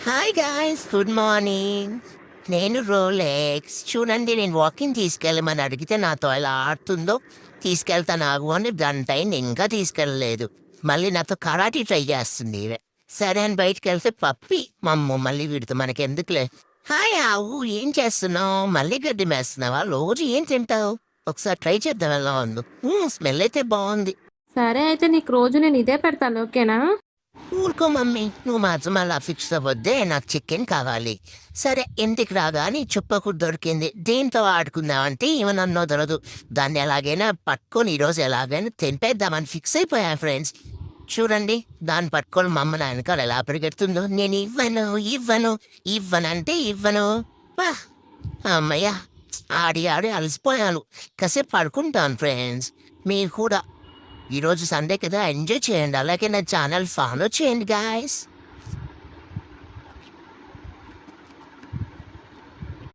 Hi guys, good morning. నేను Rolex. చూడండి, నేను వాకింగ్ తీసుకెళ్ళమని అడిగితే నాతో ఎలా ఆడుతుందో. తీసుకెళ్తాను ఆగు అని గంటయింది, ఇంకా తీసుకెళ్ళలేదు. మళ్ళీ నాతో కరాటీ ట్రై చేస్తుంది ఈమె. సరే అని బయటికి వెళ్తే పప్పి మమ్మ మళ్ళీ వీడితో మనకెందుకులే. హాయ్ ఆవు, ఏం చేస్తున్నావు? మళ్ళీ గడ్డి మేస్తున్నావా? రోజు ఏం తింటావు? ఒకసారి ట్రై చేద్దాం ఎలా ఉందో. స్మెల్ అయితే బాగుంది. సరే అయితే నీకు రోజు నేను ఇదే పెడతాను, ఓకేనా? ఊరుకో మమ్మీ, నువ్వు మాత్రం అలా ఫిక్స్ అవ్వద్దే. నాకు చికెన్ కావాలి. సరే, ఇంటికి రాగానే చుప్పకు దొరికింది, దీంతో ఆడుకుందామంటే ఈమె నన్ను వదలదు. దాన్ని ఎలాగైనా పట్టుకొని ఈరోజు ఎలాగైనా తెంపేద్దామని ఫిక్స్ అయిపోయాను ఫ్రెండ్స్. చూడండి, దాన్ని పట్టుకొని మా అమ్మ నాయనకాడ ఎలా పరిగెడుతుందో. నేను ఇవ్వను ఇవ్వను ఇవ్వనంటే ఇవ్వను. వా, అమ్మయ్య, ఆడి ఆడి అలసిపోయాను. కాసేపు పడుకుంటాను ఫ్రెండ్స్. మీరు కూడా ఈరోజు సండే కదా, ఎంజాయ్ చేయండి. అలాగే నా ఛానల్ ఫాలో చేయండి గాయస్.